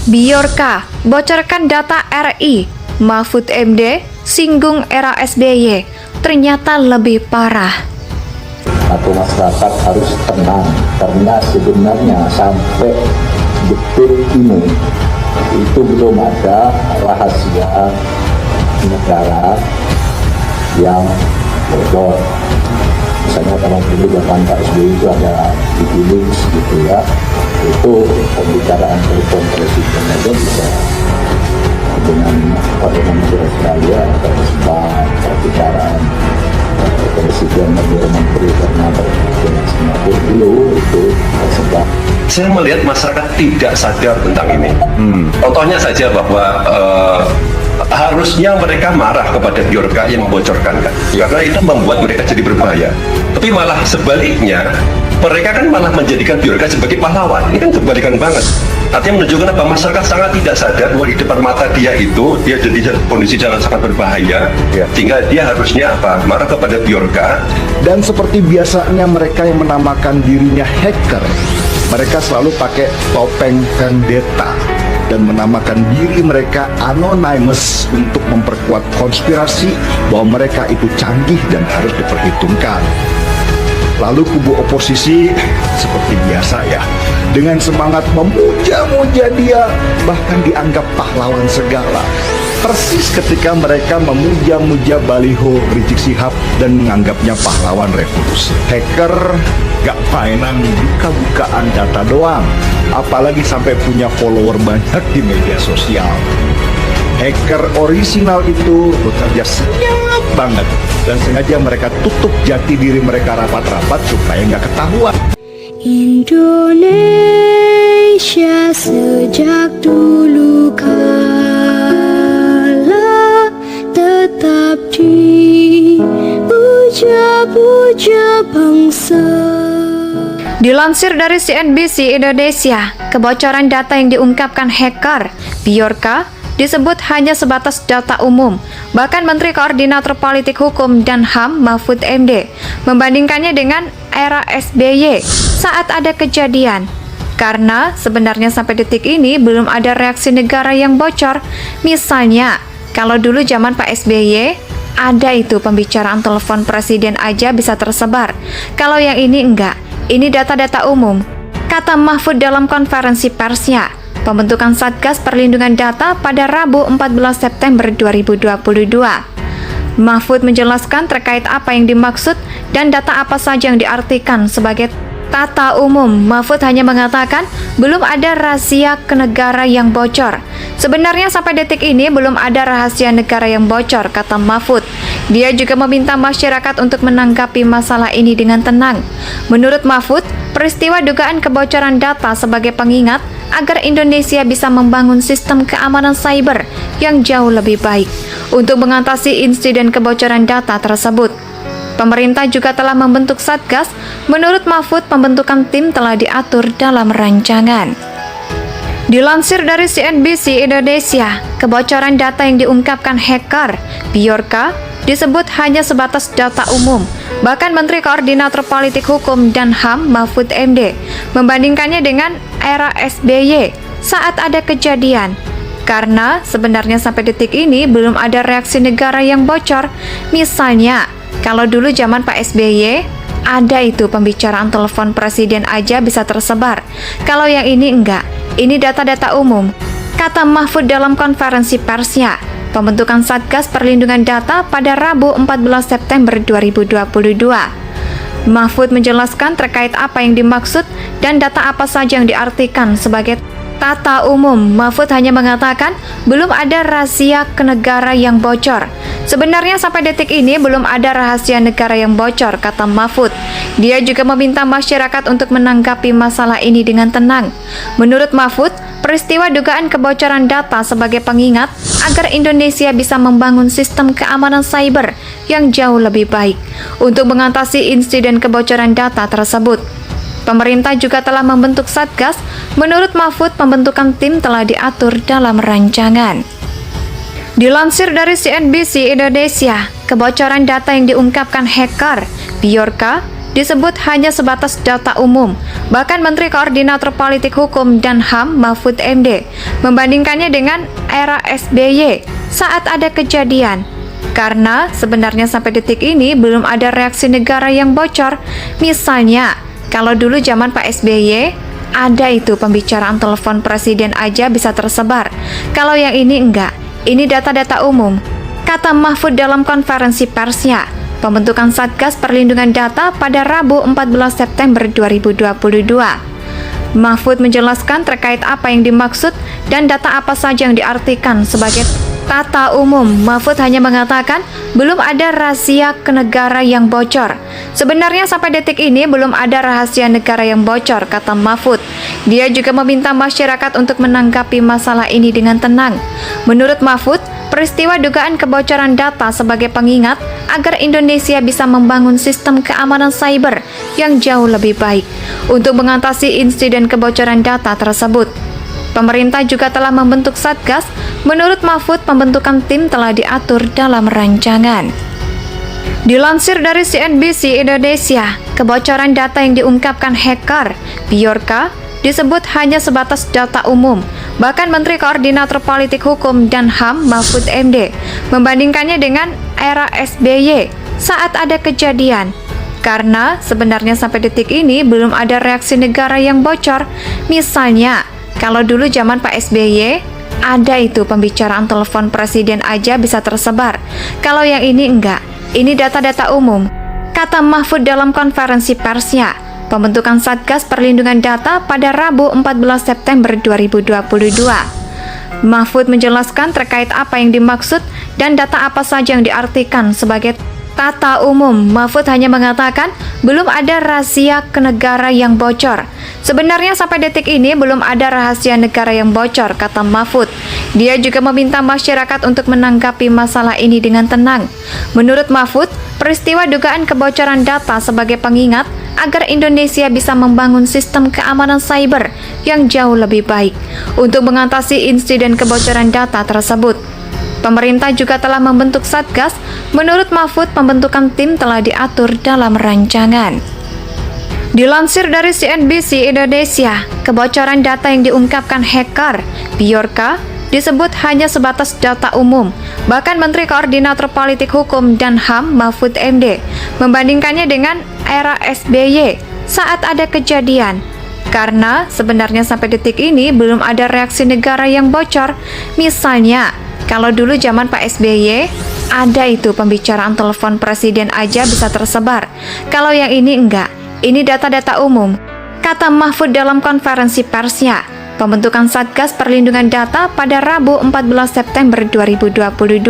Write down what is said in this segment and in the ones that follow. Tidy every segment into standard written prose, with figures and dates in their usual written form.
Biorka bocorkan data RI, Mahfud MD singgung era SBY, ternyata lebih parah. Atau masyarakat harus tenang karena sebenarnya sampai detik ini itu belum ada rahasia negara yang bocor. Misalnya kalau dulu zaman Pak SBY itu ada Wikileaks gitu ya, itu pembicaraan telepon presiden aja bisa dengan Perdana Menteri Australia atau sebab pembicaraan presiden dan menteri karena dengan Singapura dulu itu tersebar. Saya melihat masyarakat tidak sadar tentang ini. Contohnya saja bahwa harusnya mereka marah kepada Biorka yang membocorkan kan, karena itu membuat mereka jadi berbahaya. Tapi malah sebaliknya, mereka kan malah menjadikan Biorka sebagai pahlawan. Ini kan kebalikan banget. Artinya menunjukkan apa? Masyarakat sangat tidak sadar bahwa di depan mata dia itu dia jadi kondisi jalan sangat berbahaya. Sehingga dia harusnya apa? Marah kepada Biorka. Dan seperti biasanya mereka yang menamakan dirinya hacker, mereka selalu pakai topeng vendetta dan menamakan diri mereka anonymous untuk memperkuat konspirasi bahwa mereka itu canggih dan harus diperhitungkan. Lalu kubu oposisi seperti biasa ya, dengan semangat memuja-muja dia, bahkan dianggap pahlawan segala. Persis ketika mereka memuja-muja baliho Rizik Syihab dan menganggapnya pahlawan revolusi. Hacker gak mainan buka-bukaan data doang, apalagi sampai punya follower banyak di media sosial. Hacker orisinal itu bekerja senyap banget dan sengaja mereka tutup jati diri mereka rapat-rapat supaya nggak ketahuan. Indonesia sejak dulu kala tetap dipuja-puja bangsa. Dilansir dari CNBC Indonesia, kebocoran data yang diungkapkan hacker Biorka disebut hanya sebatas data umum. Bahkan Menteri Koordinator Politik Hukum dan HAM Mahfud MD membandingkannya dengan era SBY saat ada kejadian. Karena sebenarnya sampai detik ini belum ada reaksi negara yang bocor. Misalnya, kalau dulu zaman Pak SBY ada itu pembicaraan telepon presiden aja bisa tersebar. Kalau yang ini enggak. Ini data-data umum, kata Mahfud dalam konferensi persnya. Pembentukan Satgas Perlindungan Data pada Rabu 14 September 2022. Mahfud menjelaskan terkait apa yang dimaksud dan data apa saja yang diartikan sebagai data umum. Mahfud hanya mengatakan belum ada rahasia negara yang bocor. Sebenarnya sampai detik ini belum ada rahasia negara yang bocor, kata Mahfud. Dia juga meminta masyarakat untuk menanggapi masalah ini dengan tenang. Menurut Mahfud, peristiwa dugaan kebocoran data sebagai pengingat agar Indonesia bisa membangun sistem keamanan cyber yang jauh lebih baik untuk mengatasi insiden kebocoran data tersebut. Pemerintah juga telah membentuk Satgas. Menurut Mahfud, pembentukan tim telah diatur dalam rancangan. Dilansir dari CNBC Indonesia, kebocoran data yang diungkapkan hacker Biorka disebut hanya sebatas data umum. Bahkan Menteri Koordinator Politik Hukum dan HAM Mahfud MD membandingkannya dengan era SBY saat ada kejadian. Karena sebenarnya sampai detik ini belum ada reaksi negara yang bocor. Misalnya, kalau dulu zaman Pak SBY ada itu pembicaraan telepon presiden aja bisa tersebar. Kalau yang ini enggak. Ini data-data umum, kata Mahfud dalam konferensi persnya. Pembentukan Satgas Perlindungan Data pada Rabu 14 September 2022. Mahfud menjelaskan terkait apa yang dimaksud dan data apa saja yang diartikan sebagai data umum. Mahfud hanya mengatakan belum ada rahasia negara yang bocor. Sebenarnya sampai detik ini belum ada rahasia negara yang bocor, kata Mahfud. Dia juga meminta masyarakat untuk menanggapi masalah ini dengan tenang. Menurut Mahfud, peristiwa dugaan kebocoran data sebagai pengingat agar Indonesia bisa membangun sistem keamanan cyber yang jauh lebih baik untuk mengatasi insiden kebocoran data tersebut. Pemerintah juga telah membentuk Satgas. Menurut Mahfud, pembentukan tim telah diatur dalam rancangan. Dilansir dari CNBC Indonesia, kebocoran data yang diungkapkan hacker Biorka disebut hanya sebatas data umum. Bahkan Menteri Koordinator Politik Hukum dan HAM Mahfud MD membandingkannya dengan era SBY saat ada kejadian. Karena sebenarnya sampai detik ini belum ada reaksi negara yang bocor. Misalnya, kalau dulu zaman Pak SBY, ada itu pembicaraan telepon presiden aja bisa tersebar. Kalau yang ini enggak, ini data-data umum. Kata Mahfud dalam konferensi persnya, pembentukan Satgas Perlindungan Data pada Rabu 14 September 2022. Mahfud menjelaskan terkait apa yang dimaksud dan data apa saja yang diartikan sebagai data umum. Mahfud hanya mengatakan belum ada rahasia ke negara yang bocor. Sebenarnya sampai detik ini belum ada rahasia negara yang bocor, kata Mahfud. Dia juga meminta masyarakat untuk menanggapi masalah ini dengan tenang. Menurut Mahfud, peristiwa dugaan kebocoran data sebagai pengingat agar Indonesia bisa membangun sistem keamanan cyber yang jauh lebih baik untuk mengatasi insiden kebocoran data tersebut. Pemerintah juga telah membentuk Satgas. Menurut Mahfud, pembentukan tim telah diatur dalam rancangan. Dilansir dari CNBC Indonesia, kebocoran data yang diungkapkan hacker Bjorka disebut hanya sebatas data umum. Bahkan Menteri Koordinator Politik Hukum dan HAM Mahfud MD membandingkannya dengan era SBY saat ada kejadian. Karena sebenarnya sampai detik ini belum ada reaksi negara yang bocor. Misalnya, kalau dulu zaman Pak SBY, ada itu pembicaraan telepon presiden aja bisa tersebar. Kalau yang ini enggak, ini data-data umum. Kata Mahfud dalam konferensi persnya, pembentukan Satgas Perlindungan Data pada Rabu 14 September 2022. Mahfud menjelaskan terkait apa yang dimaksud dan data apa saja yang diartikan sebagai data umum. Mahfud hanya mengatakan belum ada rahasia ke negara yang bocor. Sebenarnya sampai detik ini belum ada rahasia negara yang bocor, kata Mahfud. Dia juga meminta masyarakat untuk menanggapi masalah ini dengan tenang. Menurut Mahfud, peristiwa dugaan kebocoran data sebagai pengingat agar Indonesia bisa membangun sistem keamanan cyber yang jauh lebih baik untuk mengatasi insiden kebocoran data tersebut. Pemerintah juga telah membentuk Satgas. Menurut Mahfud, pembentukan tim telah diatur dalam rancangan. Dilansir dari CNBC Indonesia, kebocoran data yang diungkapkan hacker Bjorka disebut hanya sebatas data umum. Bahkan Menteri Koordinator Politik Hukum dan HAM Mahfud MD membandingkannya dengan era SBY saat ada kejadian. Karena sebenarnya sampai detik ini belum ada reaksi negara yang bocor. Misalnya, kalau dulu zaman Pak SBY, ada itu pembicaraan telepon presiden aja bisa tersebar. Kalau yang ini enggak, ini data-data umum. Kata Mahfud dalam konferensi persnya, pembentukan Satgas Perlindungan Data pada Rabu 14 September 2022.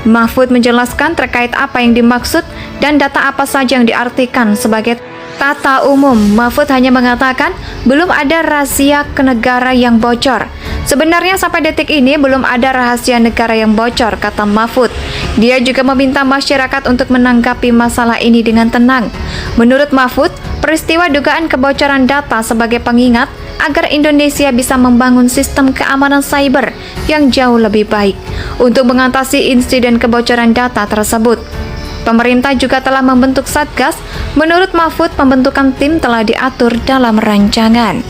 Mahfud menjelaskan terkait apa yang dimaksud dan data apa saja yang diartikan sebagai data umum. Mahfud hanya mengatakan belum ada rahasia ke negara yang bocor. Sebenarnya sampai detik ini belum ada rahasia negara yang bocor, kata Mahfud. Dia juga meminta masyarakat untuk menanggapi masalah ini dengan tenang. Menurut Mahfud, peristiwa dugaan kebocoran data sebagai pengingat agar Indonesia bisa membangun sistem keamanan cyber yang jauh lebih baik untuk mengatasi insiden kebocoran data tersebut. Pemerintah juga telah membentuk Satgas. Menurut Mahfud, pembentukan tim telah diatur dalam rancangan.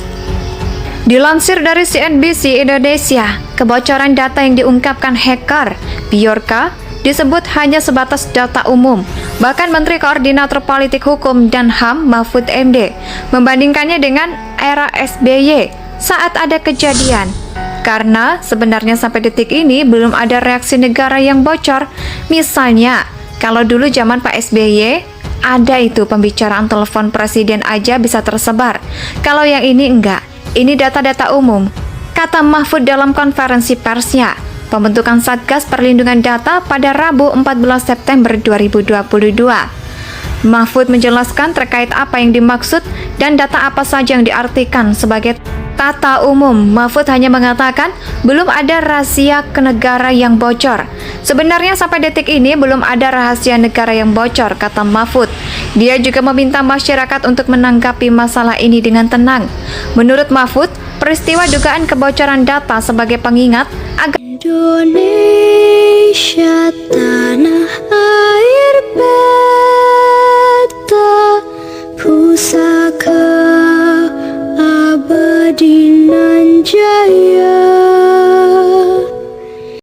Dilansir dari CNBC Indonesia, kebocoran data yang diungkapkan hacker Bjorka disebut hanya sebatas data umum. Bahkan Menteri Koordinator Politik Hukum dan HAM Mahfud MD membandingkannya dengan era SBY saat ada kejadian. Karena sebenarnya sampai detik ini belum ada reaksi negara yang bocor. Misalnya, kalau dulu zaman Pak SBY, ada itu pembicaraan telepon presiden aja bisa tersebar. Kalau yang ini enggak, ini data-data umum. Kata Mahfud dalam konferensi persnya, pembentukan Satgas Perlindungan Data pada Rabu 14 September 2022. Mahfud menjelaskan terkait apa yang dimaksud dan data apa saja yang diartikan sebagai data umum. Mahfud hanya mengatakan belum ada rahasia ke negara yang bocor. Sebenarnya sampai detik ini belum ada rahasia negara yang bocor, kata Mahfud. Dia juga meminta masyarakat untuk menanggapi masalah ini dengan tenang. Menurut Mahfud, peristiwa dugaan kebocoran data sebagai pengingat agar Indonesia tanah air beta pusaka abadi nan jaya.